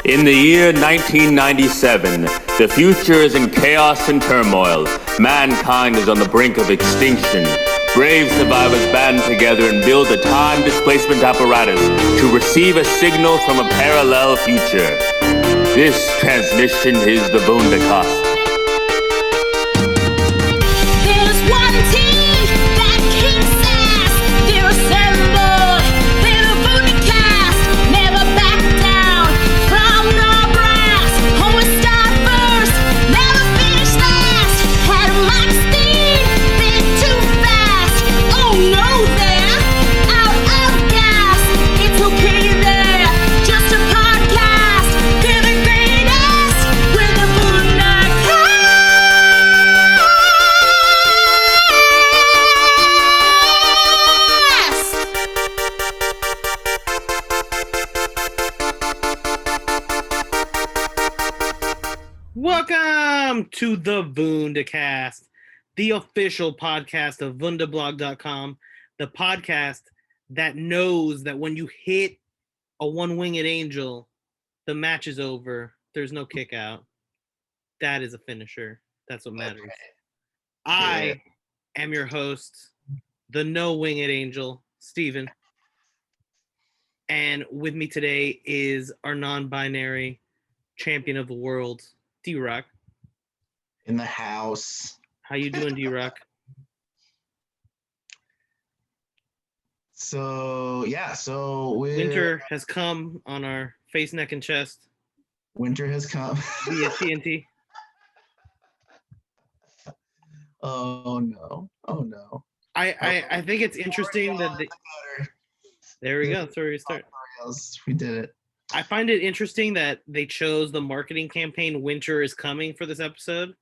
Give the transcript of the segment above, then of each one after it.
In the year 1997, the future is in chaos and turmoil. Mankind is on the brink of extinction. Brave survivors band together and build a time displacement apparatus to receive a signal from a parallel future. This transmission is the Wundercast. There's one team that kicks ass. They're assembled. They're the Wundercast. Never back down from the brass. Always start first. Never finish last. Had Moxley, been too fast. Oh no, they're out of gas. It's okay there. Just a podcast. They're the greatest. We're the Wundercast. Welcome to the Wundercast, the official podcast of Wunderblog.com, the podcast that knows that when you hit a one-winged angel, the match is over. There's no kick out. That is a finisher. That's what matters. I am your host, the no-winged angel, Steven. And with me today is our non-binary champion of the world, D-Rock. In the house. How you doing, D-Rock? So Winter has come on our face, neck, and chest winter has come. via TNT. Oh no. I think it's interesting that there we go. That's where we start. We did it. I find it interesting that they chose the marketing campaign "Winter is Coming" for this episode,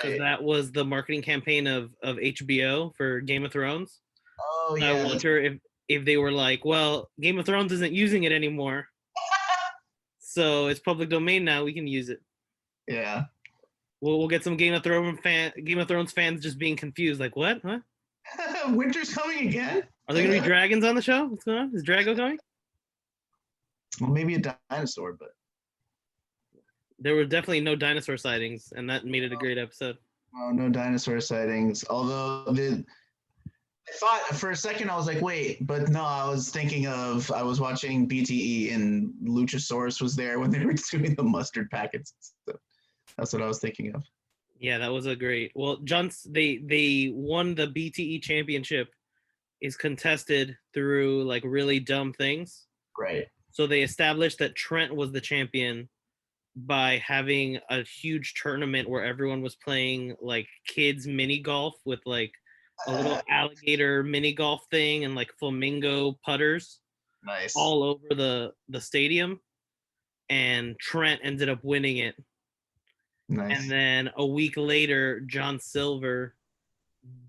because Right. that was the marketing campaign of HBO for Game of Thrones. Oh I yeah. wonder if they were like, well, Game of Thrones isn't using it anymore, so it's public domain now. We can use it. Yeah. We'll get some Game of Thrones fans just being confused, like, what? Huh? Winter's coming again? Are there gonna be dragons on the show? What's going on? Is Drago coming? Well, maybe a dinosaur, but There were definitely no dinosaur sightings, and that made it a great episode. no dinosaur sightings. Although I thought for a second I was like, wait, but no, I was watching BTE and Luchasaurus was there when they were doing the mustard packets. So that's what I was thinking of. Yeah, that was a great. Well, they won the BTE championship, is contested through like really dumb things. Right. So they established that Trent was the champion by having a huge tournament where everyone was playing like kids mini golf with like a little alligator mini golf thing and like flamingo putters Nice. all over the stadium, and Trent ended up winning it. Nice. And then a week later, John Silver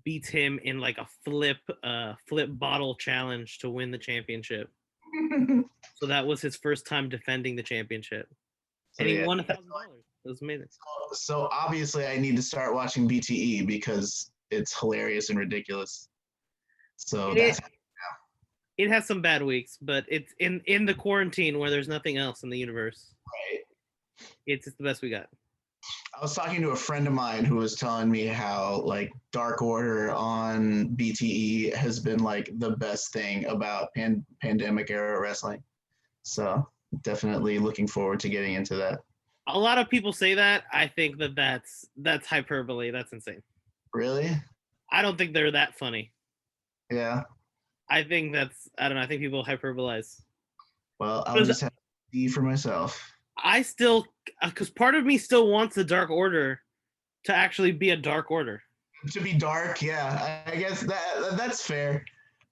beats him in like a flip bottle challenge to win the championship. So that was his first time defending the championship. So, And he yeah. won $1,000. It was amazing. So obviously I need to start watching BTE because it's hilarious and ridiculous. So It has some bad weeks, but it's in the quarantine where there's nothing else in the universe. right. It's the best we got. I was talking to a friend of mine who was telling me how like Dark Order on BTE has been like the best thing about pandemic era wrestling. So definitely looking forward to getting into that. A lot of people say that. I think that's hyperbole. That's insane. Really? I don't think they're that funny. Yeah. I think I don't know. I think people hyperbolize. Well, I'll just have to see for myself. I still, because part of me still wants the Dark Order to actually be a Dark Order. To be dark, yeah. I guess that's fair.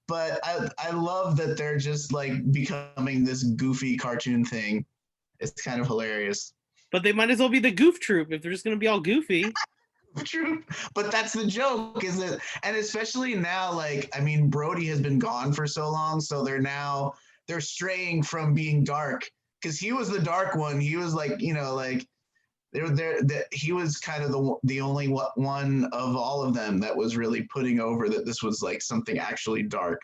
But I love that they're just like becoming this goofy cartoon thing. It's kind of hilarious. But they might as well be the Goof Troop if they're just going to be all goofy. True. But that's the joke, is it? And especially now, like, I mean, Brody has been gone for so long, so they're straying from being dark. Because he was the dark one. He was like, like he was kind of the only one of all of them that was really putting over that this was like something actually dark.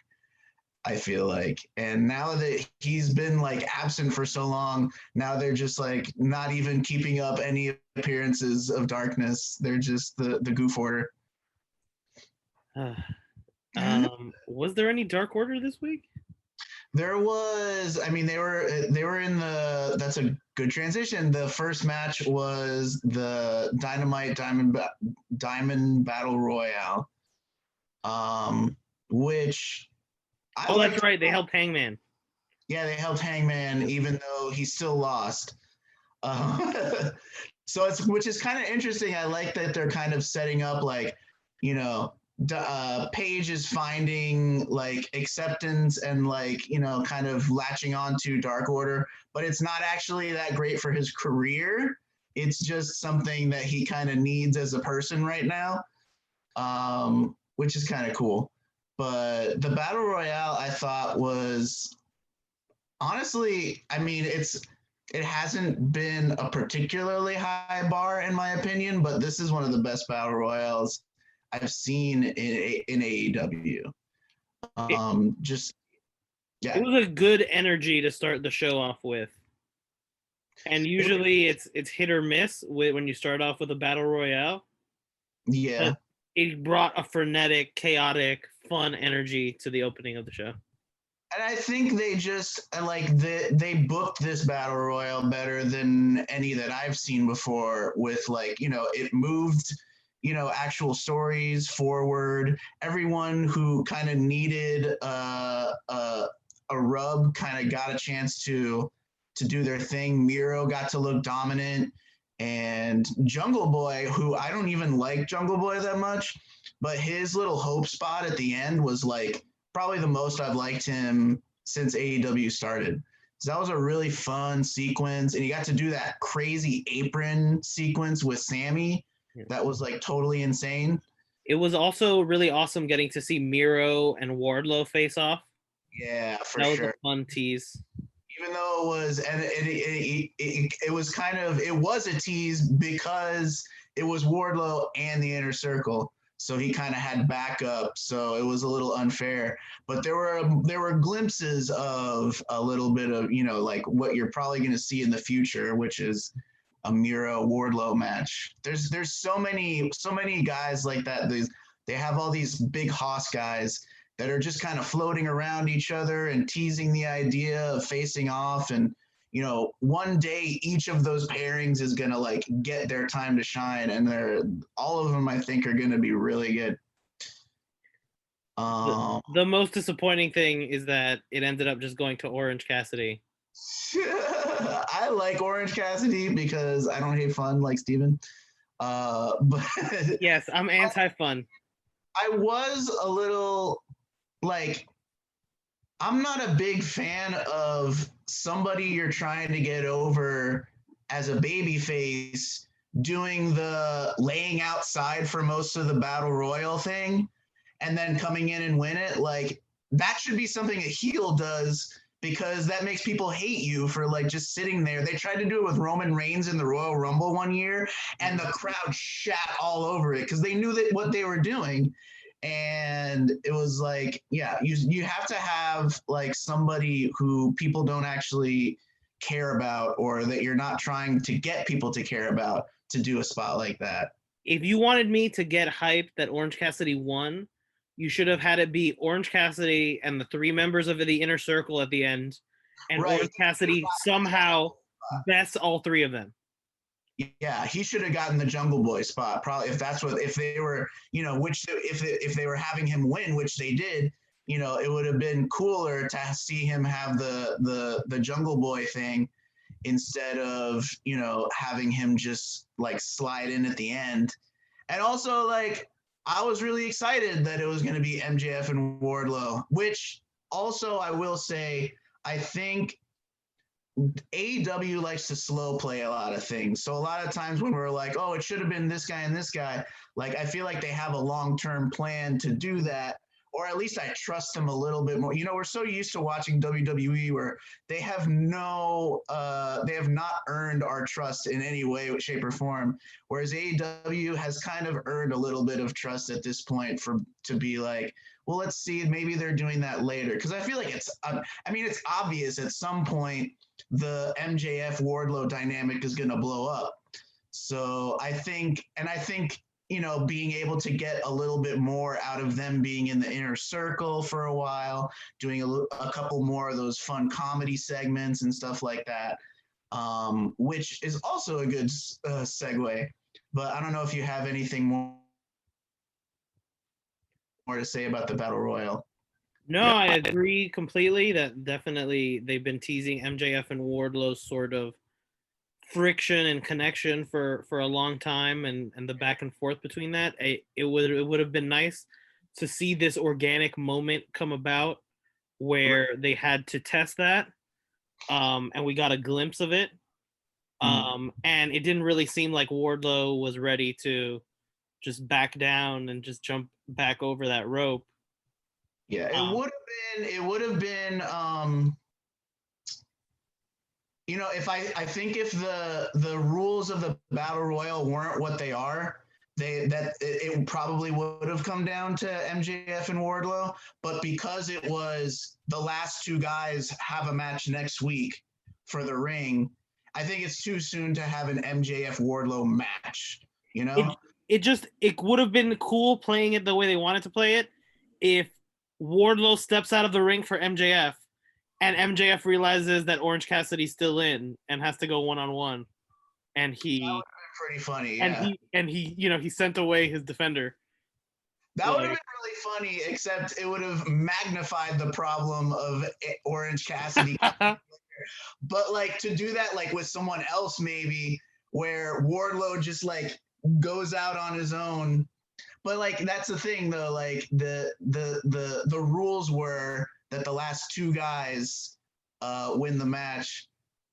I feel like. And now that he's been like absent for so long, now they're just like not even keeping up any appearances of darkness. They're just the goof order. Was there any Dark Order this week? There was, I mean, they were in the. That's a good transition. The first match was the Dynamite Diamond Battle Royale, which Oh, that's right. They helped Hangman. Yeah, they helped Hangman, even though he still lost. So which is kind of interesting. I like that they're kind of setting up like, you know, Paige is finding like acceptance and like, you know, kind of latching on to Dark Order, but it's not actually that great for his career. It's just something that he kind of needs as a person right now, which is kind of cool. But the Battle Royale, I thought, was honestly, I mean, it hasn't been a particularly high bar in my opinion, but this is one of the best Battle Royales I've seen in AEW. It was a good energy to start the show off with. And usually it's hit or miss when you start off with a Battle Royale. Yeah. But it brought a frenetic, chaotic, fun energy to the opening of the show. And I think they just like they booked this battle royale better than any that I've seen before. With like, you know, it moved, you know, actual stories forward. Everyone who kind of needed a rub kind of got a chance to do their thing. Miro got to look dominant, and Jungle Boy, who I don't even like Jungle Boy that much, but his little hope spot at the end was like probably the most I've liked him since AEW started. So that was a really fun sequence. And he got to do that crazy apron sequence with Sammy. Yeah. That was like totally insane. It was also really awesome getting to see Miro and Wardlow face off. Yeah, for sure. That was a fun tease. Even though it was, and it was kind of, it was a tease because it was Wardlow and the Inner Circle. So he kind of had backup, so it was a little unfair. But there were glimpses of a little bit of, you know, like what you're probably going to see in the future, which is a Miro Wardlow match. There's so many guys like that. They have all these big hoss guys that are just kind of floating around each other and teasing the idea of facing off. And, you know, one day each of those pairings is going to like get their time to shine. And all of them, I think, are going to be really good. The most disappointing thing is that it ended up just going to Orange Cassidy. I like Orange Cassidy because I don't hate fun like Steven. But yes, I'm anti-fun. I was a little like, I'm not a big fan of somebody you're trying to get over as a baby face doing the laying outside for most of the battle royal thing and then coming in and win it. Like, that should be something a heel does, because that makes people hate you for like just sitting there. They tried to do it with Roman Reigns in the Royal Rumble one year, and the crowd shat all over it because they knew that what they were doing. And it was like, yeah, you have to have like somebody who people don't actually care about, or that you're not trying to get people to care about, to do a spot like that. If you wanted me to get hyped that Orange Cassidy won, you should have had it be Orange Cassidy and the three members of the Inner Circle at the end, and right. Orange Cassidy somehow bests all three of them. Yeah, he should have gotten the Jungle Boy spot. Probably if they were, you know, if they were having him win, which they did, you know, it would have been cooler to see him have the Jungle Boy thing instead of, you know, having him just like slide in at the end. And also, like, I was really excited that it was going to be MJF and Wardlow, which also I will say, I think AEW likes to slow play a lot of things. So a lot of times when we're like, oh, it should have been this guy and this guy, like, I feel like they have a long-term plan to do that, or at least I trust them a little bit more. You know, we're so used to watching WWE where they have they have not earned our trust in any way, shape, or form. Whereas AEW has kind of earned a little bit of trust at this point to be like, well, let's see, maybe they're doing that later. Because I feel like it's obvious at some point the MJF Wardlow dynamic is going to blow up. So I think, you know, being able to get a little bit more out of them being in the inner circle for a while, doing a couple more of those fun comedy segments and stuff like that, which is also a good segue. But I don't know if you have anything more to say about the Battle Royal. No, I agree completely that definitely they've been teasing MJF and Wardlow's sort of friction and connection for a long time, and the back and forth between that. It would have been nice to see this organic moment come about where they had to test that, and we got a glimpse of it, and it didn't really seem like Wardlow was ready to just back down and just jump back over that rope. Yeah, it would have been you know, if I think if the rules of the Battle Royal weren't what they are, it probably would have come down to MJF and Wardlow. But because it was the last two guys have a match next week for the ring, I think it's too soon to have an MJF Wardlow match. You know, it would have been cool playing it the way they wanted to play it if Wardlow steps out of the ring for MJF and MJF realizes that Orange Cassidy's still in and has to go one-on-one, and he that would have been pretty funny. Yeah. And he you know, he sent away his defender. That would have been really funny, except it would have magnified the problem of Orange Cassidy. But like to do that like with someone else, maybe where Wardlow just like goes out on his own. But like that's the thing though, like the rules were that the last two guys win the match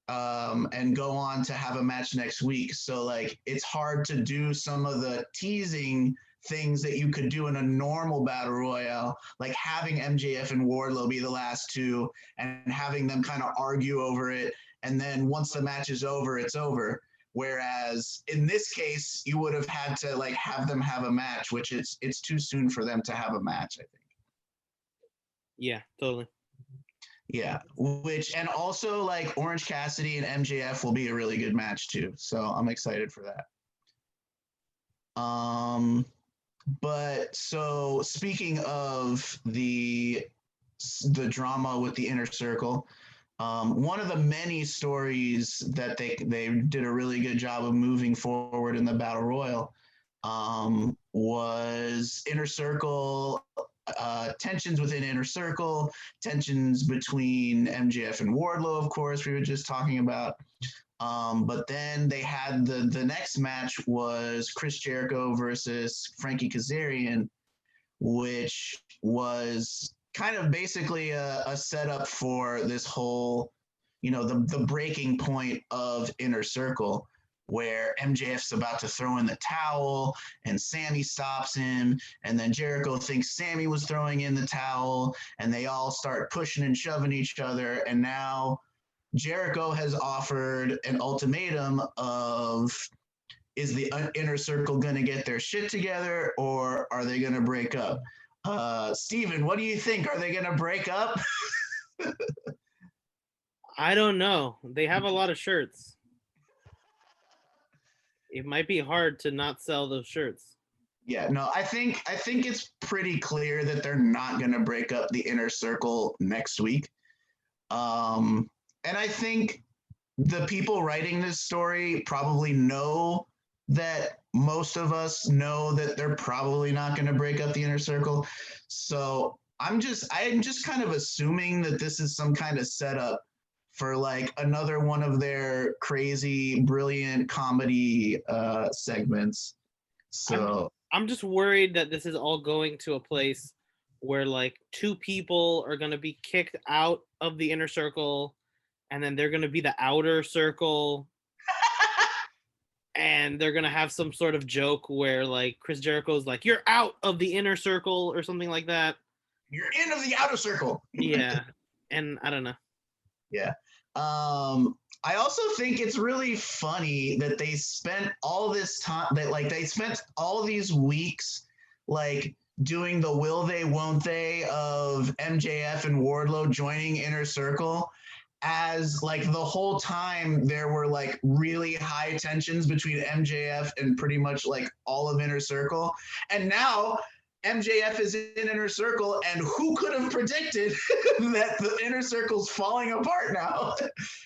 and go on to have a match next week. So like it's hard to do some of the teasing things that you could do in a normal battle royale, like having MJF and Wardlow be the last two and having them kind of argue over it. And then once the match is over, it's over. Whereas in this case, you would have had to like have them have a match, which it's too soon for them to have a match, I think. Yeah, totally. Yeah, and also like Orange Cassidy and MJF will be a really good match too. So I'm excited for that. But so speaking of the drama with the inner circle, one of the many stories that they did a really good job of moving forward in the Battle Royal was inner circle, tensions within inner circle, tensions between MJF and Wardlow, of course, we were just talking about. But then they had the next match was Chris Jericho versus Frankie Kazarian, which was kind of basically a setup for this whole, you know, the breaking point of Inner Circle, where MJF's about to throw in the towel and Sammy stops him, and then Jericho thinks Sammy was throwing in the towel, and they all start pushing and shoving each other, and now Jericho has offered an ultimatum of, is the Inner Circle going to get their shit together, or are they going to break up? Steven, what do you think? Are they going to break up? I don't know. They have a lot of shirts. It might be hard to not sell those shirts. Yeah, no, I think it's pretty clear that they're not going to break up the Inner Circle next week. And I think the people writing this story probably know that most of us know that they're probably not going to break up the Inner Circle. So I'm just kind of assuming that this is some kind of setup for like another one of their crazy, brilliant comedy segments. So I'm just worried that this is all going to a place where like two people are going to be kicked out of the Inner Circle, and then they're going to be the Outer Circle. And they're going to have some sort of joke where like Chris Jericho's like, you're out of the Inner Circle or something like that. You're in of the outer circle. Yeah, and I don't know. Yeah. I also think it's really funny that they spent all this time they spent all these weeks like doing the will they won't they of MJF and Wardlow joining Inner Circle, as like the whole time there were like really high tensions between MJF and pretty much like all of Inner Circle. And now MJF is in Inner Circle, and who could have predicted that the Inner Circle's falling apart now?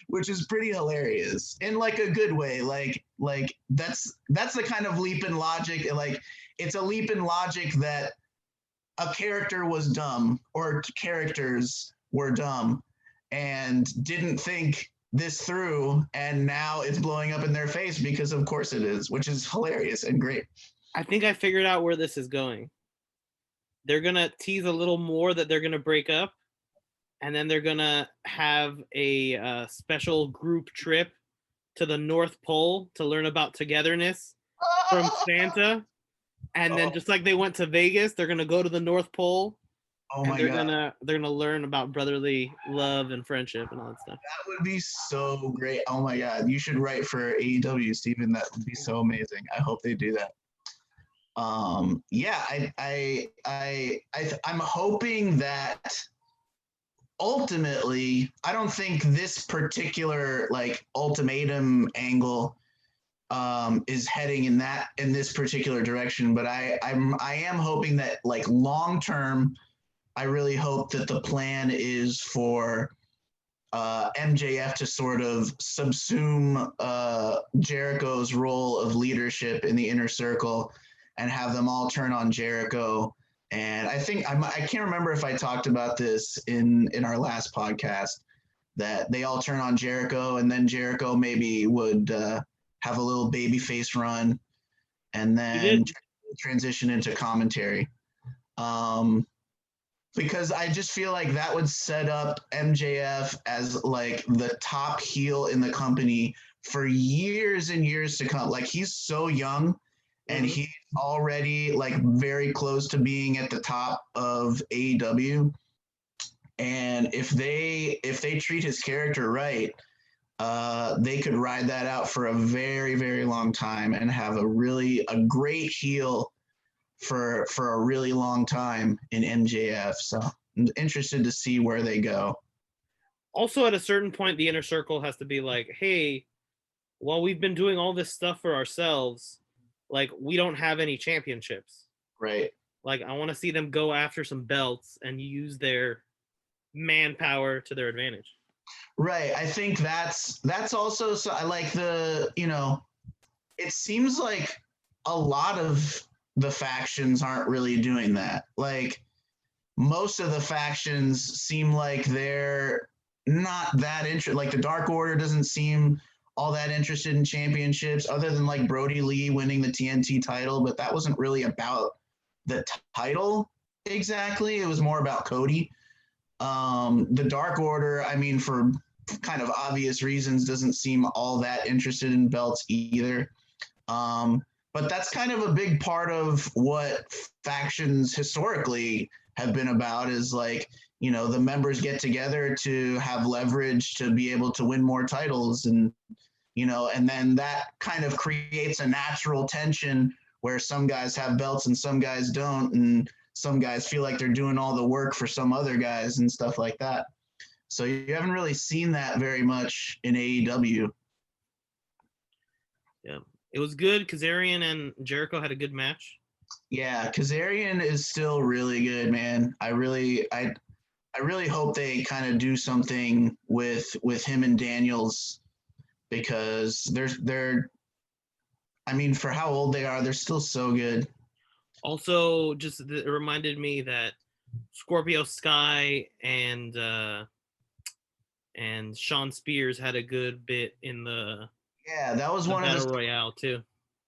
Which is pretty hilarious in like a good way. Like that's the kind of leap in logic. Like it's a leap in logic that a character was dumb or characters were dumb and didn't think this through, and now it's blowing up in their face because of course it is, which is hilarious and great. I think I figured out where this is going. They're going to tease a little more that they're going to break up, and then they're going to have a special group trip to the North Pole to learn about togetherness from Santa. And then just like they went to Vegas, they're going to go to the North Pole. Oh and my they're God. gonna learn about brotherly love and friendship and all that stuff. That would be so great. Oh my God. You should write for AEW, Steven. That would be so amazing. I hope they do that. Yeah, I'm hoping that ultimately, I don't think this particular like ultimatum angle is heading in this particular direction, but I am hoping that like long term, I really hope that the plan is for MJF to sort of subsume Jericho's role of leadership in the Inner Circle and have them all turn on Jericho. And I think I can't remember if I talked about this in our last podcast, that they all turn on Jericho, and then Jericho maybe would have a little babyface run, and then transition into commentary. Because I just feel like that would set up MJF as like the top heel in the company for years and years to come. Like he's so young, and he's already like very close to being at the top of AEW. And if they treat his character right, they could ride that out for a very, very long time and have a great heel for a really long time in MJF. So I'm interested to see where they go. Also, at a certain point, the Inner Circle has to be like, hey, while we've been doing all this stuff for ourselves, like we don't have any championships. Right. Like I want to see them go after some belts and use their manpower to their advantage. Right. I think that's also, so I like the, it seems like a lot of the factions aren't really doing that. Like most of the factions seem like they're not that interested. Like the Dark Order doesn't seem all that interested in championships, other than like Brody Lee winning the TNT title, but that wasn't really about the title exactly. It was more about Cody. The Dark Order, I mean, for kind of obvious reasons, doesn't seem all that interested in belts either. But that's kind of a big part of what factions historically have been about, is like, the members get together to have leverage to be able to win more titles. And, and then that kind of creates a natural tension where some guys have belts and some guys don't. And some guys feel like they're doing all the work for some other guys and stuff like that. So you haven't really seen that very much in AEW. Yeah. It was good. Kazarian and Jericho had a good match. Yeah, Kazarian is still really good, man. I really hope they kind of do something with him and Daniels, because they're I mean, for how old they are, they're still so good. Also, it reminded me that Scorpio Sky and Sean Spears had a good bit in the that was one Battle of the Royale too.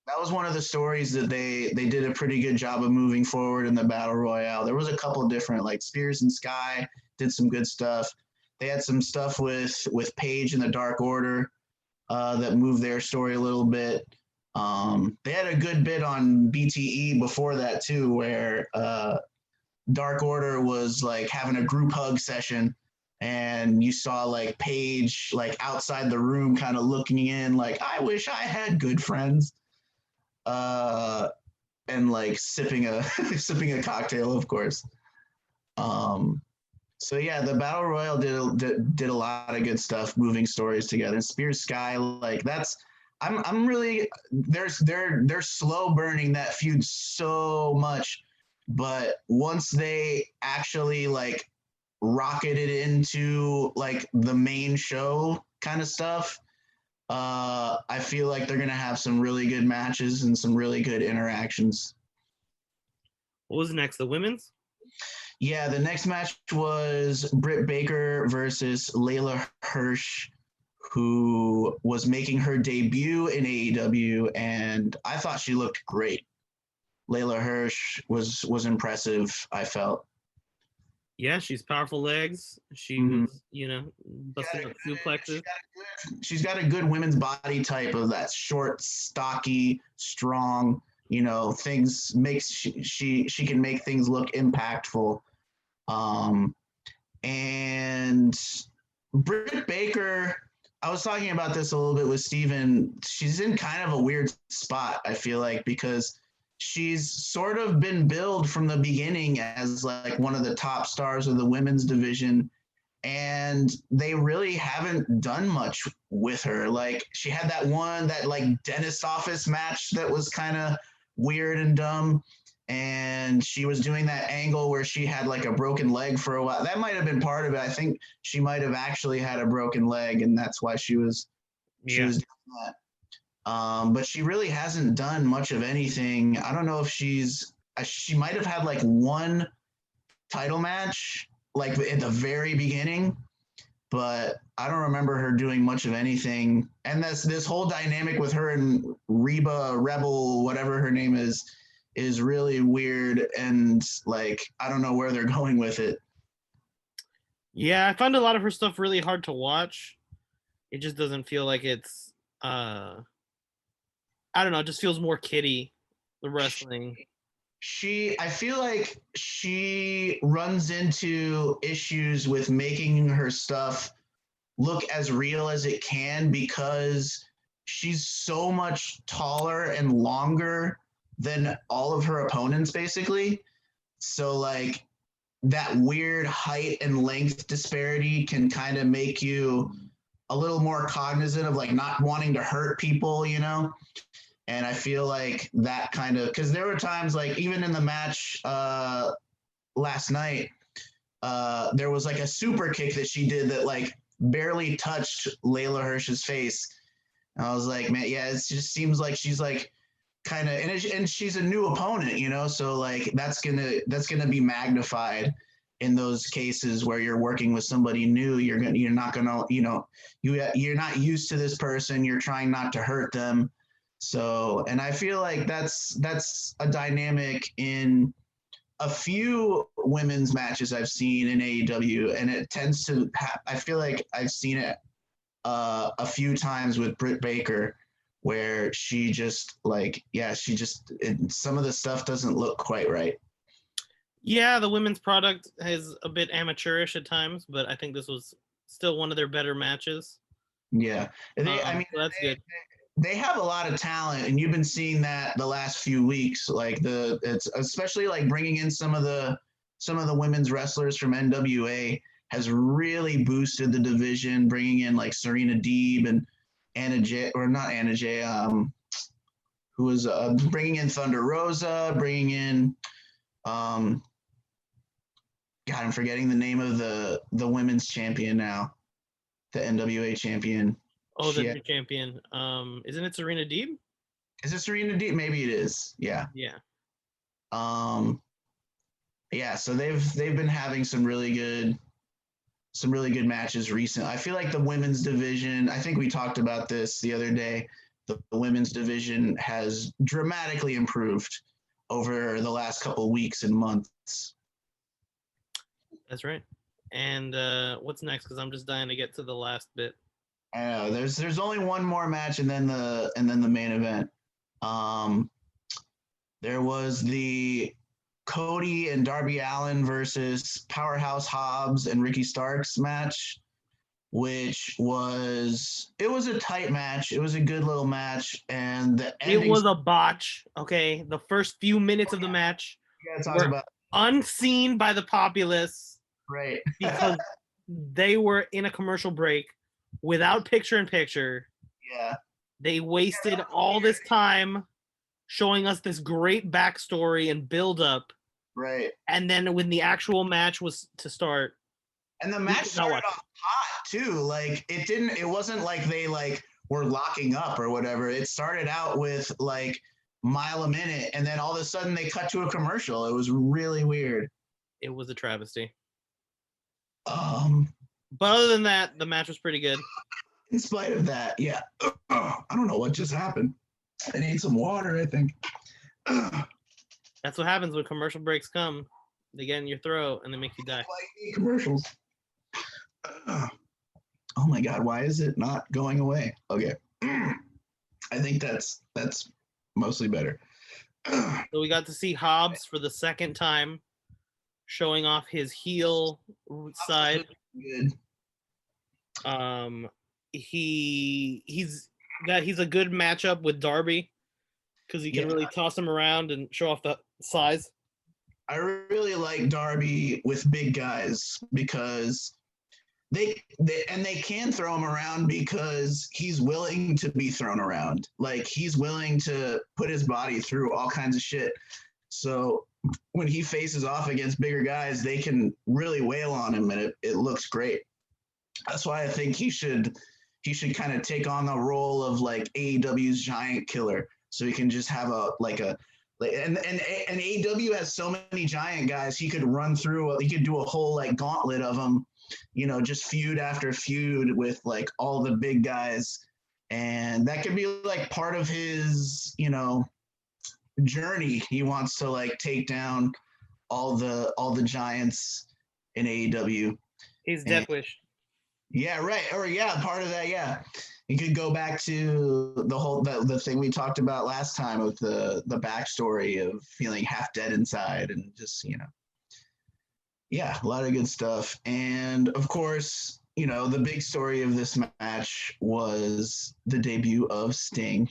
That was one of the stories that they did a pretty good job of moving forward in the Battle Royale. There was a couple of different, like Spears and Sky did some good stuff. They had some stuff with Paige and the Dark Order that moved their story a little bit. They had a good bit on BTE before that too, where Dark Order was like having a group hug session, and you saw like Paige like outside the room kind of looking in like, I wish I had good friends. And like sipping a sipping a cocktail, of course. So yeah, the Battle Royal did a lot of good stuff, moving stories together. Spears Sky, like that's I'm really they're slow burning that feud so much, but once they actually like rocketed into like the main show kind of stuff, I feel like they're gonna have some really good matches and some really good interactions. What was next? The women's? Yeah, the next match was Britt Baker versus Layla Hirsch, who was making her debut in AEW, and I thought she looked great. Layla Hirsch was impressive, I felt. Yeah, she's powerful legs. She was, busting up suplexes. She's got a good women's body type of that short, stocky, strong. Things makes she can make things look impactful. And Britt Baker, I was talking about this a little bit with Steven. She's in kind of a weird spot, I feel like, because she's sort of been billed from the beginning as like one of the top stars of the women's division, and they really haven't done much with her. Like she had that like dentist office match that was kind of weird and dumb, and she was doing that angle where she had like a broken leg for a while. That might have been part of it. I think she might have actually had a broken leg, and that's why she was doing that. But she really hasn't done much of anything. I don't know if she might have had like one title match like at the very beginning, but I don't remember her doing much of anything. And this whole dynamic with her and Reba Rebel, whatever her name is really weird, and like I don't know where they're going with it. Yeah, I found a lot of her stuff really hard to watch. It just doesn't feel like it's I don't know, it just feels more kiddie, the wrestling. I feel like she runs into issues with making her stuff look as real as it can because she's so much taller and longer than all of her opponents, basically. So like that weird height and length disparity can kind of make you a little more cognizant of like not wanting to hurt people, And I feel like that kind of, because there were times like even in the match last night, there was like a super kick that she did that like barely touched Layla Hirsch's face. And I was like, man, yeah, it just seems like she's like kind of, and she's a new opponent, so like that's gonna be magnified in those cases where you're working with somebody new. You're not gonna, you're not used to this person. You're trying not to hurt them. So, and I feel like that's a dynamic in a few women's matches I've seen in AEW, and it tends to I feel like I've seen it a few times with Britt Baker, where she just like, some of the stuff doesn't look quite right. Yeah, the women's product is a bit amateurish at times, but I think this was still one of their better matches. Yeah, so that's good. They have a lot of talent, and you've been seeing that the last few weeks. Like it's especially like bringing in some of the women's wrestlers from NWA has really boosted the division. Bringing in like Serena Deeb and Anna Jay, or not Anna Jay, who was bringing in Thunder Rosa, bringing in God, I'm forgetting the name of the women's champion now, the NWA champion. Oh, the new champion. Isn't it Serena Deeb? Is it Serena Deeb? Maybe it is. Yeah. Yeah. Yeah. So they've been having some really good matches recently. I feel like the women's division, I think we talked about this the other day, the women's division has dramatically improved over the last couple of weeks and months. That's right. And what's next? Because I'm just dying to get to the last bit. I know there's only one more match and then the main event. There was the Cody and Darby Allin versus Powerhouse Hobbs and Ricky Starks match, which was a tight match. It was a good little match, and the ending. It was a botch. Okay, the first few minutes of the match were unseen by the populace, right? Because they were in a commercial break without picture-in-picture. Yeah. They wasted all this time showing us this great backstory and build-up. Right. And then when the actual match was to start, and the match started off hot too. Like it wasn't like they like were locking up or whatever. It started out with like mile a minute, and then all of a sudden they cut to a commercial. It was really weird. It was a travesty. But other than that, the match was pretty good. In spite of that, yeah. I don't know what just happened. I need some water, I think. That's what happens when commercial breaks come. They get in your throat and they make you die. Like commercials. Oh my God, why is it not going away? Okay. I think that's mostly better. So we got to see Hobbs for the second time, showing off his heel side. Good. He's a good matchup with Darby because he can really toss him around and show off the size. I really like Darby with big guys because they can throw him around because he's willing to be thrown around. Like he's willing to put his body through all kinds of shit. So when he faces off against bigger guys, they can really wail on him, and it looks great. That's why I think he should kind of take on the role of like AEW's giant killer, so he can just have and AEW has so many giant guys. He could run through. He could do a whole like gauntlet of them, just feud after feud with like all the big guys, and that could be like part of his journey. He wants to like take down all the giants in AEW. He's Death Wish. Yeah, right. Or yeah, part of that. Yeah, you could go back to the thing we talked about last time with the backstory of feeling half dead inside, and just yeah, a lot of good stuff. And of course, the big story of this match was the debut of Sting,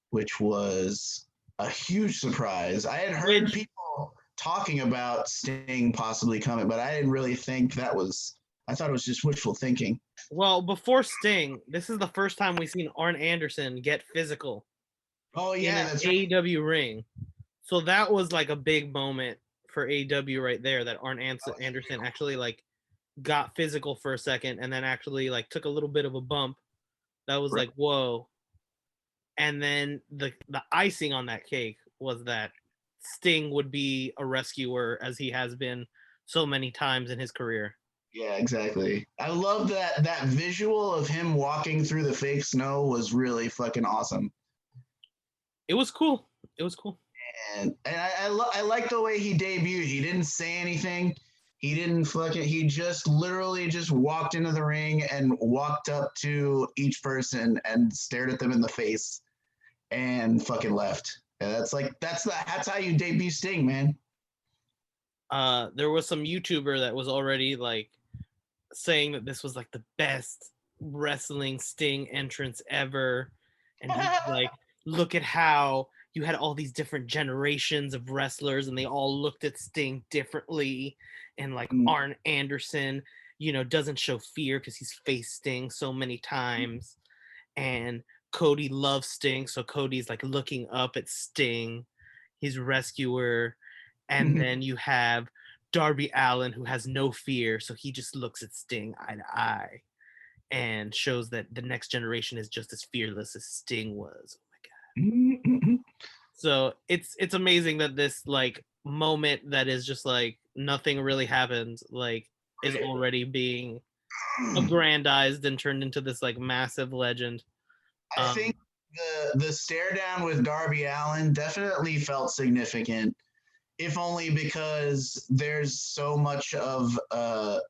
which was a huge surprise. I had heard people talking about Sting possibly coming, but I didn't really think I thought it was just wishful thinking. Well, before Sting, this is the first time we've seen Arn Anderson get physical. Oh yeah, that's AEW ring. So that was like a big moment for AEW right there, that Arn Anderson actually like got physical for a second and then actually like took a little bit of a bump. That was like, whoa. And then the icing on that cake was that Sting would be a rescuer, as he has been so many times in his career. Yeah, exactly. I love that visual of him walking through the fake snow was really fucking awesome. It was cool. And I like the way he debuted. He didn't say anything. He didn't he just literally just walked into the ring and walked up to each person and stared at them in the face and fucking left. And that's how you debut Sting, man. There was some YouTuber that was already like saying that this was like the best wrestling Sting entrance ever, and he's like, look at how you had all these different generations of wrestlers and they all looked at Sting differently, and like Arn Anderson doesn't show fear because he's faced Sting so many times, and Cody loves Sting, so Cody's like looking up at Sting, his rescuer. And then you have Darby Allin, who has no fear, so he just looks at Sting eye to eye and shows that the next generation is just as fearless as Sting was. Oh my God. So it's amazing that this like moment that is just like nothing really happened, like is already being aggrandized and turned into this like massive legend. I think the stare down with Darby Allin definitely felt significant, if only because there's so much of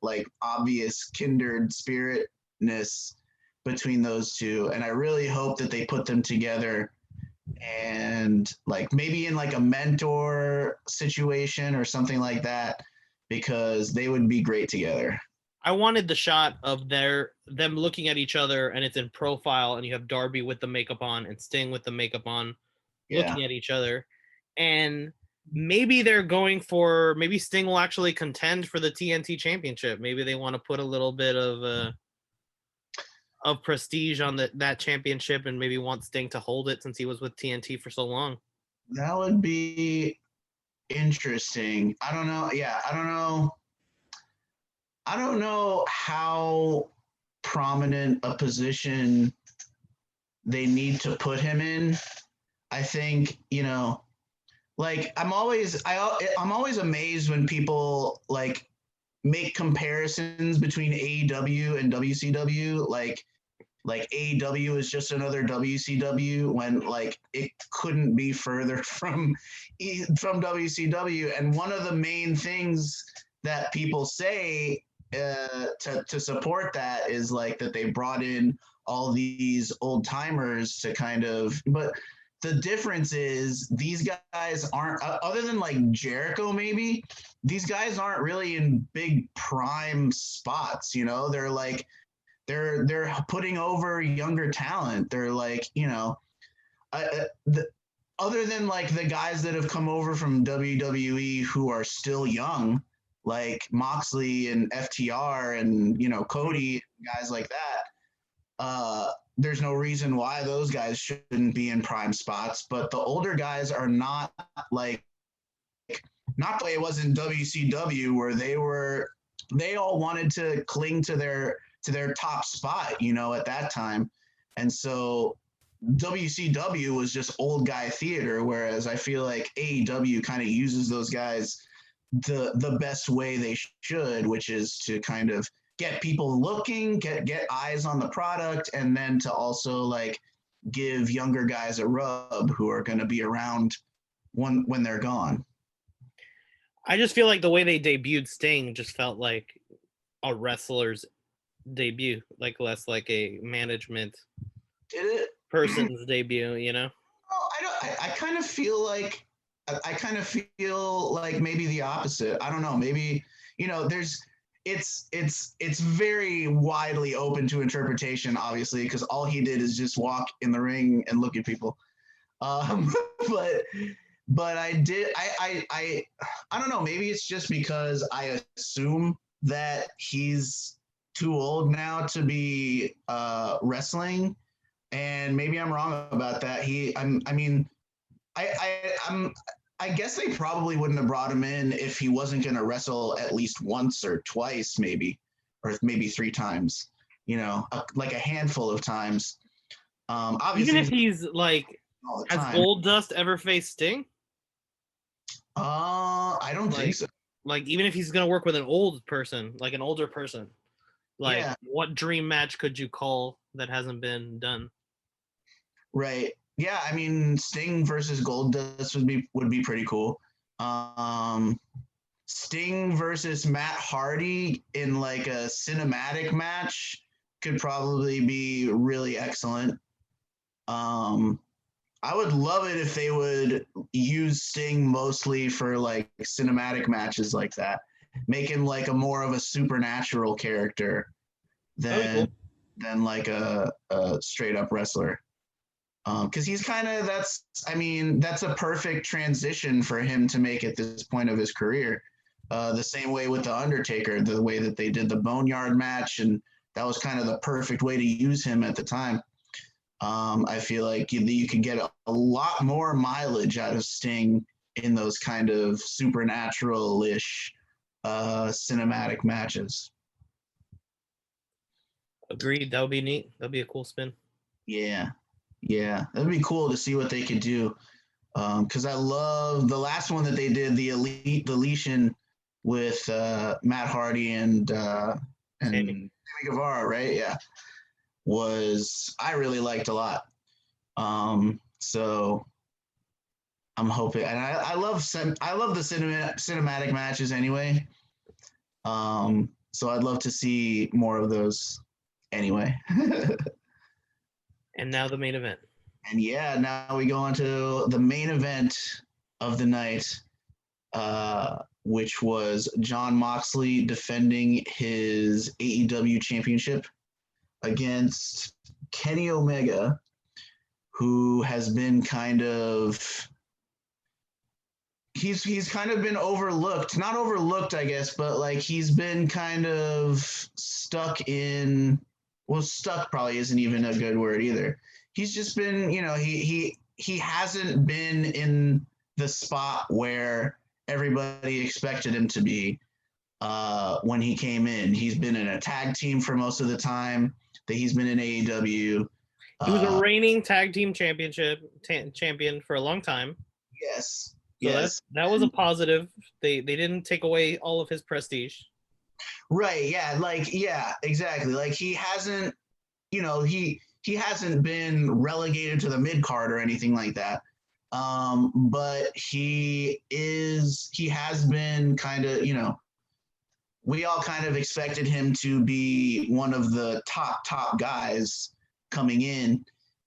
like obvious kindred spiritness between those two, and I really hope that they put them together and like maybe in like a mentor situation or something like that, because they would be great together. I wanted the shot of them looking at each other, and it's in profile, and you have Darby with the makeup on and Sting with the makeup on, Yeah. looking at each other, and maybe they're going for, maybe Sting will actually contend for the TNT Championship. Maybe they want to put a little bit of prestige on that championship, and maybe want Sting to hold it since he was with TNT for so long. That would be interesting. I don't know. Yeah, I don't know. I don't know how prominent a position they need to put him in. I think, like I'm always amazed when people like make comparisons between AEW and WCW, like AEW is just another WCW, when like it couldn't be further from WCW. And one of the main things that people say to support that is like that they brought in all these old timers to kind of, but the difference is these guys aren't, other than like Jericho maybe, these guys aren't really in big prime spots. They're like they're putting over younger talent. They're like, other than like the guys that have come over from WWE who are still young, like Moxley and FTR and Cody, guys like that. There's no reason why those guys shouldn't be in prime spots. But the older guys are not like, not the way it was in WCW, where they all wanted to cling to their top spot, at that time. And so WCW was just old guy theater, whereas I feel like AEW kind of uses those guys the best way they should, which is to kind of get people looking, get eyes on the product, and then to also like give younger guys a rub who are going to be around when they're gone. I just feel like the way they debuted Sting just felt like a wrestler's debut, like less like a management person's debut, I kind of feel like maybe the opposite. I don't know, maybe it's very widely open to interpretation, obviously, because all he did is just walk in the ring and look at people. But I don't know, maybe it's just because I assume that he's too old now to be wrestling, and maybe I'm wrong about that. I guess they probably wouldn't have brought him in if he wasn't going to wrestle at least once or twice, maybe, or maybe 3 times, like a handful of times. Obviously, even if he's like, has Goldust ever faced Sting? I don't think so. Like, even if he's gonna work with an old person, like an older person, like what dream match could you call that hasn't been done? Right. Yeah, I mean, Sting versus Goldust would be pretty cool. Sting versus Matt Hardy in like a cinematic match could probably be really excellent. I would love it if they would use Sting mostly for like cinematic matches like that, make him like a more of a supernatural character than like a straight up wrestler. Because he's kind of, that's a perfect transition for him to make at this point of his career. The same way with The Undertaker, the way that they did the Boneyard match, and that was kind of the perfect way to use him at the time. I feel like you could get a lot more mileage out of Sting in those kind of supernatural-ish cinematic matches. Agreed. That would be neat. That'd be a cool spin. Yeah, that'd be cool to see what they could do. Because I love the last one that they did, the deletion with Matt Hardy and Sammy Guevara, right? Yeah. I really liked a lot. So I'm hoping, and I love the cinematic matches anyway. So I'd love to see more of those anyway. And now the main event. And yeah, now we go on to the main event of the night, which was Jon Moxley defending his AEW championship against Kenny Omega, who has been kind of he's kind of been overlooked, not overlooked, I guess, but like he's been kind of stuck in, well, stuck probably isn't even a good word either. He's just been, he hasn't been in the spot where everybody expected him to be when he came in. He's been in a tag team for most of the time that he's been in AEW. He was a reigning tag team champion for a long time. Yes. So yes. that was a positive. They didn't take away all of his prestige. Right. Yeah. Like, yeah, exactly. Like he hasn't, he hasn't been relegated to the mid card or anything like that. But he has been kind of, we all kind of expected him to be one of the top guys coming in,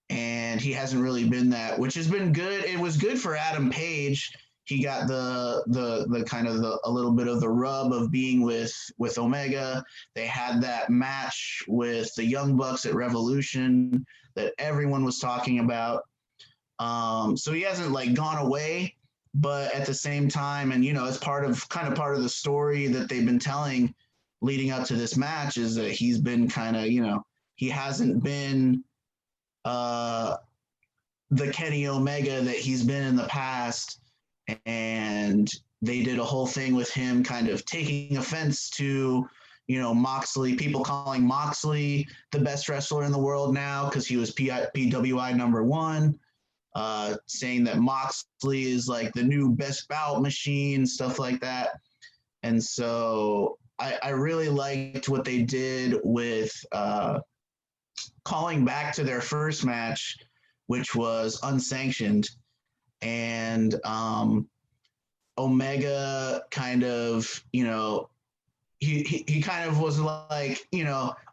and he hasn't really been that, which has been good. It was good for Adam Page. He got the kind of a little bit of the rub of being with Omega. They had that match with the Young Bucks at Revolution that everyone was talking about. So he hasn't like gone away, but at the same time, and it's part of the story that they've been telling leading up to this match is that he's been kind of, he hasn't been the Kenny Omega that he's been in the past. And they did a whole thing with him kind of taking offense to, Moxley, people calling Moxley the best wrestler in the world now because he was PWI #1, saying that Moxley is like the new best bout machine, stuff like that. And so I really liked what they did with calling back to their first match, which was unsanctioned. And Omega kind of, he kind of was like,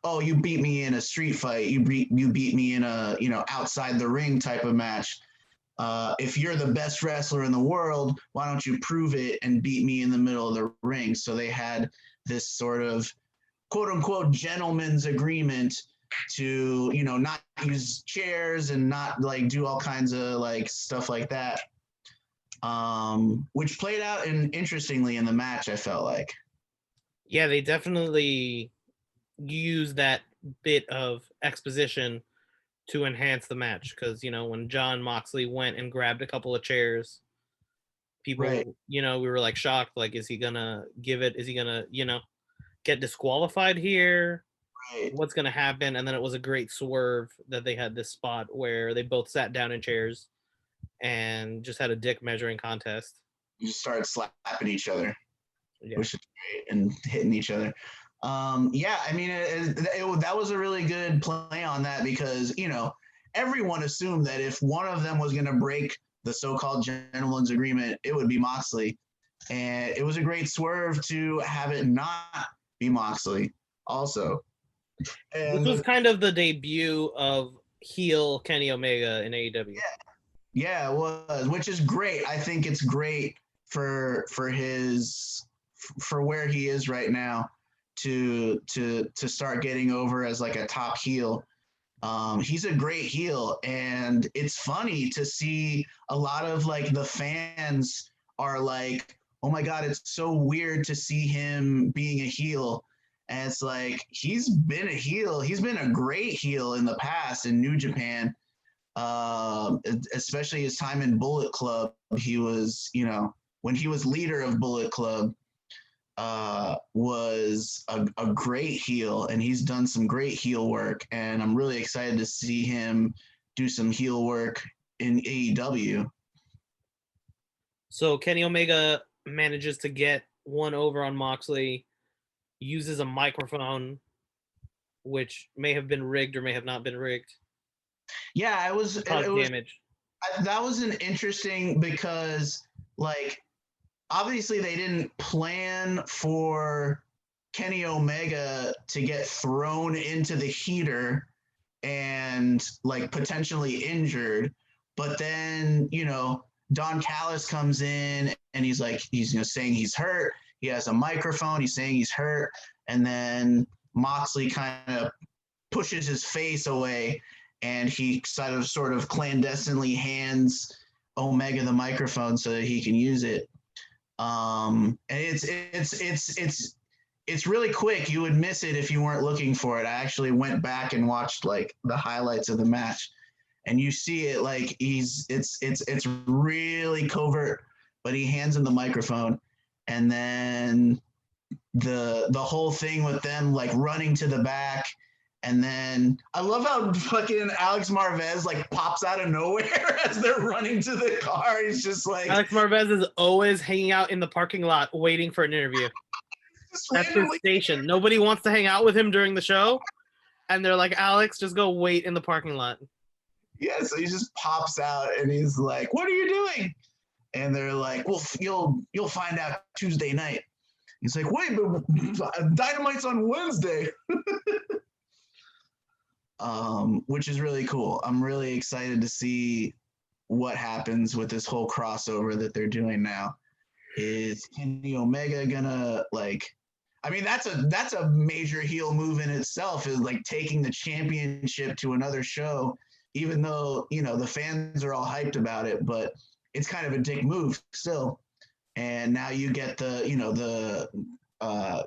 oh, you beat me in a street fight. You beat me in a, outside the ring type of match. If you're the best wrestler in the world, why don't you prove it and beat me in the middle of the ring? So they had this sort of quote unquote gentleman's agreement to, not use chairs and not like do all kinds of like stuff like that, which played out interestingly in the match, I felt like. Yeah, they definitely used that bit of exposition to enhance the match because, when Jon Moxley went and grabbed a couple of chairs, people, right. We were like shocked, like, is he gonna give it? Is he gonna, get disqualified here? Right. What's gonna happen? And then it was a great swerve that they had this spot where they both sat down in chairs and just had a dick measuring contest. You just started slapping each other, yeah. Which is great, and hitting each other. Yeah, I mean, that was a really good play on that because, everyone assumed that if one of them was going to break the so-called gentleman's agreement, it would be Moxley. And it was a great swerve to have it not be Moxley also. And this was kind of the debut of heel Kenny Omega in AEW. Yeah, it was, which is great. I think it's great for where he is right now to start getting over as like a top heel. He's a great heel, and it's funny to see a lot of like the fans are like, oh my God, it's so weird to see him being a heel. And it's like, he's been a heel. He's been a great heel in the past in New Japan, especially his time in Bullet Club. He was, when he was leader of Bullet Club, was a great heel, and he's done some great heel work. And I'm really excited to see him do some heel work in AEW. So Kenny Omega manages to get one over on Moxley, uses a microphone, which may have been rigged or may have not been rigged. Yeah, it was damage. That was an interesting, because like obviously they didn't plan for Kenny Omega to get thrown into the heater and like potentially injured. But then, Don Callis comes in and he's saying he's hurt. He has a microphone. He's saying he's hurt. And then Moxley kind of pushes his face away and he sort of clandestinely hands Omega the microphone so that he can use it. And it's really quick. You would miss it if you weren't looking for it. I actually went back and watched like the highlights of the match, and you see it like it's really covert, but he hands him the microphone, and then the whole thing with them like running to the back. And then I love how fucking Alex Marvez like pops out of nowhere as they're running to the car. He's just like, Alex Marvez is always hanging out in the parking lot waiting for an interview. That's his station. Nobody wants to hang out with him during the show, and they're like, Alex, just go wait in the parking lot. Yeah, so he just pops out and he's like, "What are you doing?" And they're like, "Well, you'll find out Tuesday night." He's like, "Wait, but Dynamite's on Wednesday." Which is really cool. I'm really excited to see what happens with this whole crossover that they're doing now. Is Kenny Omega gonna like? I mean, that's a major heel move in itself. Is like taking the championship to another show, even though the fans are all hyped about it, but it's kind of a dick move still. And now you get the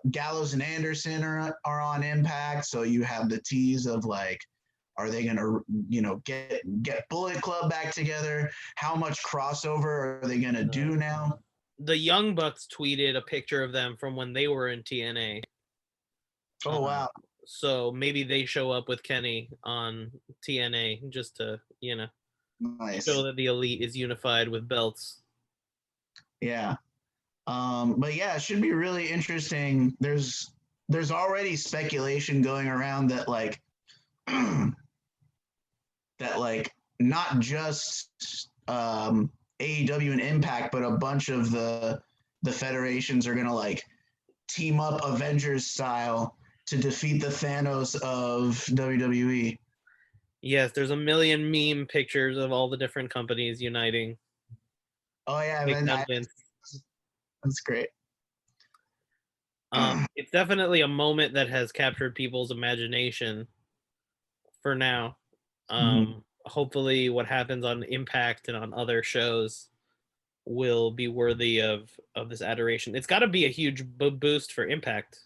Gallows and Anderson are on Impact, so you have the tease of like, are they gonna get Bullet Club back together? How much crossover are they gonna do now? The Young Bucks tweeted a picture of them from when they were in TNA. Oh wow! So maybe they show up with Kenny on TNA just to nice. show that the Elite is unified with belts. Yeah. But yeah, it should be really interesting. There's already speculation going around that like not just AEW and Impact, but a bunch of the federations are gonna like team up Avengers style to defeat the Thanos of WWE. Yes, there's a million meme pictures of all the different companies uniting. Oh yeah, that's great. It's definitely a moment that has captured people's imagination for now. Hopefully what happens on Impact and on other shows will be worthy of this adoration. It's got to be a huge boost for Impact.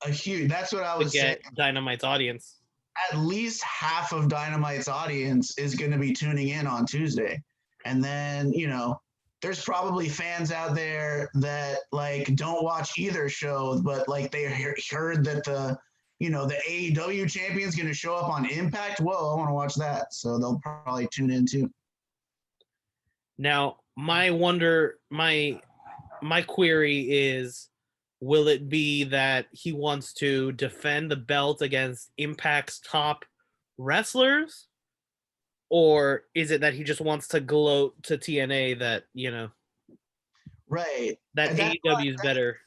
That's what I was saying. Dynamite's audience. At least half of Dynamite's audience is going to be tuning in on Tuesday. And then, there's probably fans out there that like don't watch either show, but like they heard that the AEW champion's going to show up on Impact. Whoa, I want to watch that. So they'll probably tune in too. Now, my query is, will it be that he wants to defend the belt against Impact's top wrestlers? Or is it that he just wants to gloat to TNA that, right, that AEW is better?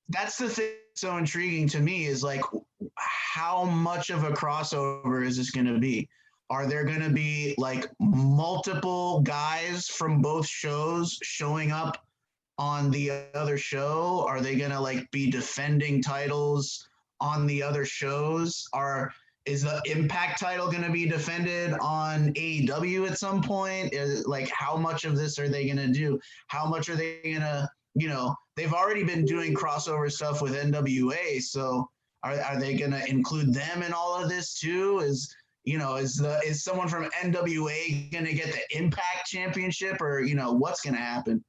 That's the thing so intriguing to me is like, how much of a crossover is this going to be? Are there going to be like multiple guys from both shows showing up on the other show? Are they going to like be defending titles on the other shows? Is the Impact title going to be defended on AEW at some point? Like, how much of this are they going to do? How much are they going to, they've already been doing crossover stuff with NWA. So are they going to include them in all of this too? Is someone from NWA going to get the Impact Championship, or, what's going to happen?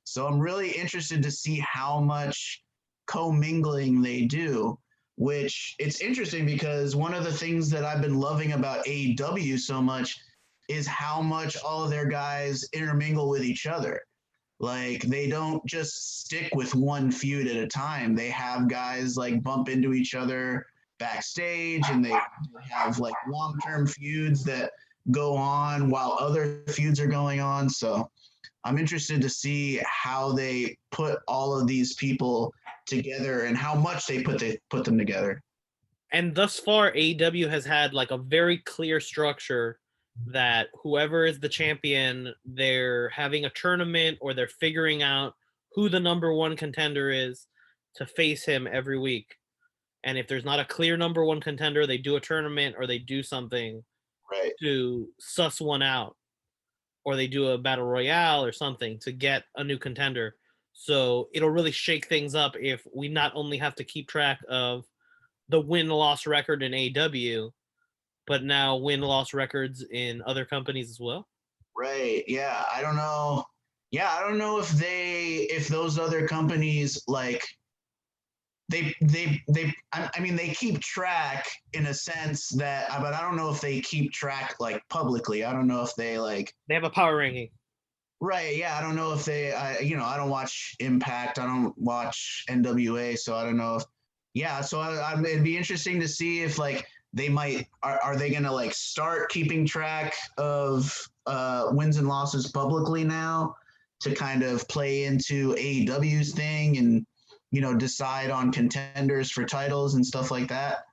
So I'm really interested to see how much commingling they do. Which it's interesting because one of the things that I've been loving about AEW so much is how much all of their guys intermingle with each other. Like they don't just stick with one feud at a time. They have guys like bump into each other backstage, and they have like long-term feuds that go on while other feuds are going on. So I'm interested to see how they put all of these people together and how much they put them together. And thus far, AEW has had like a very clear structure that whoever is the champion, they're having a tournament or they're figuring out who the number one contender is to face him every week. And if there's not a clear number one contender, they do a tournament or they do something Right. to suss one out, or they do a battle royale or something to get a new contender. So it'll really shake things up if we not only have to keep track of the win-loss record in AEW, but now win-loss records in other companies as well. Right. Yeah. I don't know. Yeah, I don't know if those other companies like I mean they keep track in a sense that, but I don't know if they keep track like publicly. I don't know if they like. They have a power ranking. Right. Yeah. I don't know if they. I don't watch Impact. I don't watch NWA, so I don't know if. Yeah. So it'd be interesting to see if like they might are they gonna like start keeping track of wins and losses publicly now to kind of play into AEW's thing and decide on contenders for titles and stuff like that.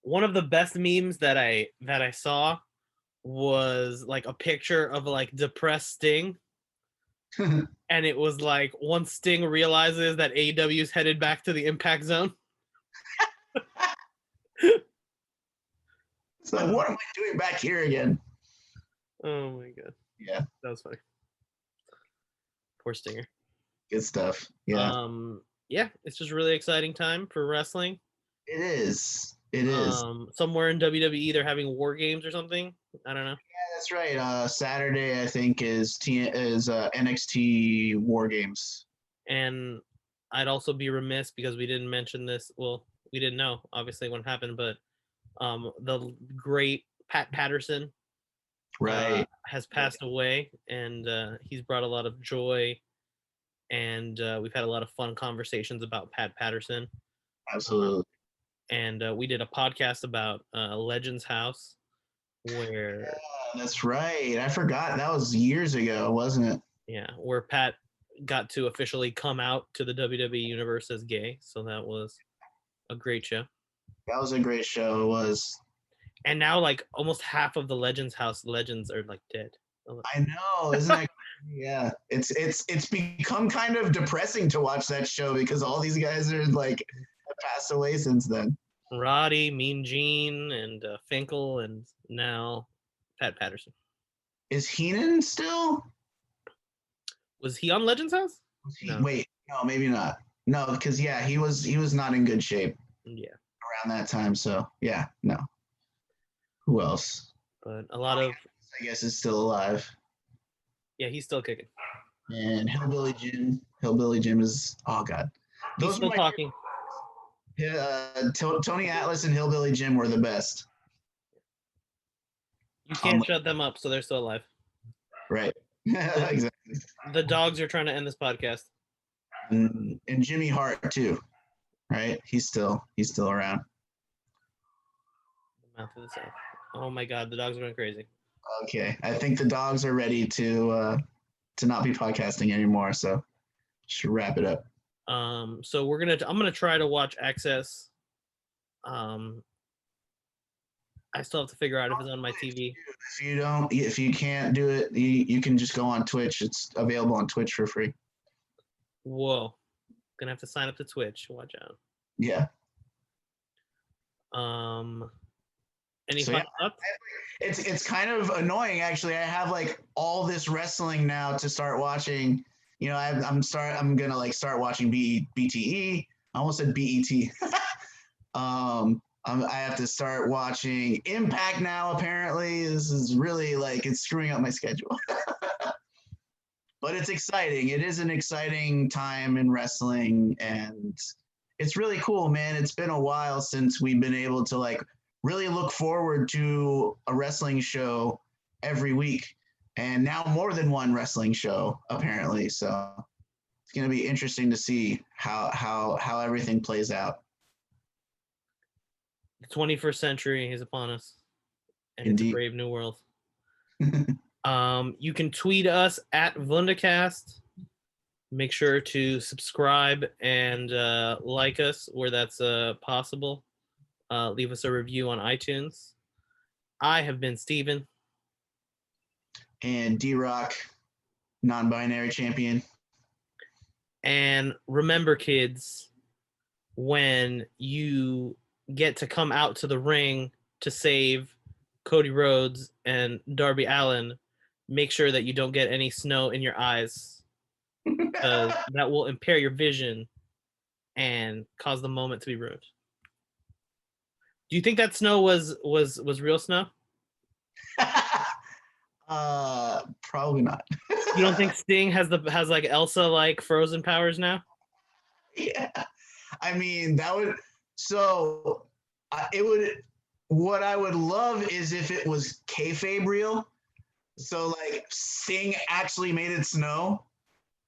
One of the best memes that I saw was like a picture of like depressed Sting. And it was like once Sting realizes that AEW is headed back to the Impact Zone. It's like, what am I doing back here again? Oh my god. Yeah. That was funny. Poor Stinger. Good stuff. Yeah. Yeah, it's just really exciting time for wrestling. It is. It is. Somewhere in WWE they're having war games or something. I don't know. Yeah, that's right. Saturday I think is NXT War Games. And I'd also be remiss because we didn't mention this. Well, we didn't know obviously what happened, but the great Pat Patterson has passed away, and he's brought a lot of joy, and we've had a lot of fun conversations about Pat Patterson. Absolutely. And we did a podcast about Legends House, where that's right. I forgot that was years ago, wasn't it? Yeah, where Pat got to officially come out to the WWE universe as gay. So that was a great show. That was a great show. It was. And now, like almost half of the Legends House legends are like dead. I know, isn't that? Yeah, it's become kind of depressing to watch that show because all these guys are like have passed away since then. Roddy, Mean Gene, and Finkel, and now Pat Patterson. Is Heenan still? Was he on Legends House? No. Wait, no, maybe not. No, because he was not in good shape. Yeah. Around that time, so yeah, no. Who else? But a lot of. I guess is still alive. Yeah, he's still kicking. And Hillbilly Jim. Hillbilly Jim is God. He's still talking. Tony Atlas and Hillbilly Jim were the best. You can't shut them up, so they're still alive. Right. Exactly. The dogs are trying to end this podcast. And Jimmy Hart too, right? He's still around. The mouth of the South. Oh my God, the dogs are going crazy. Okay, I think the dogs are ready to not be podcasting anymore, so should wrap it up. So I'm gonna try to watch Access. I still have to figure out if it's on my TV. If you can't do it, you can just go on Twitch. It's available on Twitch for free. Whoa, gonna have to sign up to Twitch. Watch out. Yeah. Any thoughts? It's kind of annoying actually. I have like all this wrestling now to start watching. I'm gonna like start watching BTE. I almost said BET. I have to start watching Impact now. Apparently, this is really like it's screwing up my schedule. But it's exciting. It is an exciting time in wrestling, and it's really cool, man. It's been a while since we've been able to like really look forward to a wrestling show every week, and now more than one wrestling show apparently. So it's going to be interesting to see how everything plays out. The 21st century is upon us, and Indeed. It's a brave new world. You can tweet us at Wundacast. Make sure to subscribe and like us where that's possible. leave us a review on iTunes. I have been Steven. And D-Rock, non-binary champion. And remember, kids, when you get to come out to the ring to save Cody Rhodes and Darby Allin, make sure that you don't get any snow in your eyes, because that will impair your vision and cause the moment to be ruined. Do you think that snow was real snow? Probably not. You don't think Sting has like Elsa like frozen powers now? Yeah, I mean that would. So it would. What I would love is if it was kayfabe real. So like Sting actually made it snow.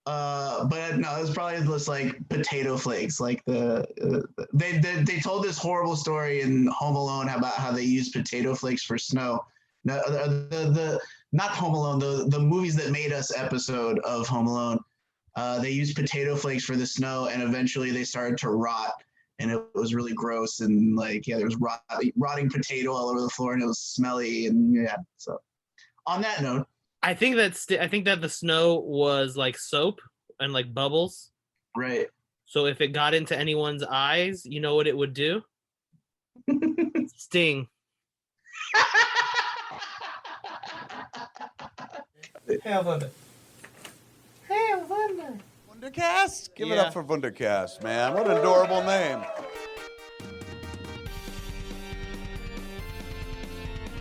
But no, it was probably just like potato flakes. Like they told this horrible story in Home Alone about how they used potato flakes for snow. No, the not Home Alone, the movies that made us episode of Home Alone. They used potato flakes for the snow, and eventually they started to rot, and it was really gross. And like, yeah, there was rotting potato all over the floor, and it was smelly. And yeah, so on that note, I think that the snow was like soap and like bubbles. right. So if it got into anyone's eyes, you know what it would do? Sting. Hail Thunder. Hail Thunder. Wundercast? Give it up for Wundercast, man. What an adorable name.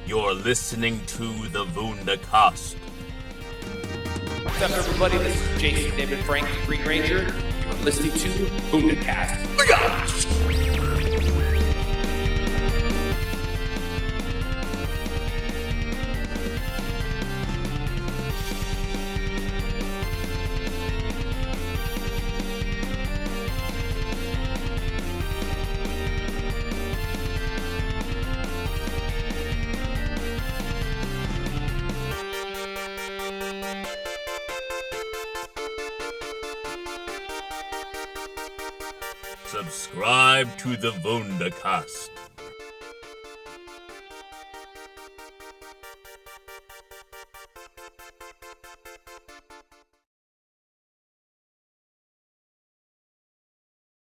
You're listening to the Wundercast. What's up, everybody? This is Jason David Frank, Green Ranger. You're listening to Boondcast. Subscribe to the Wundercast.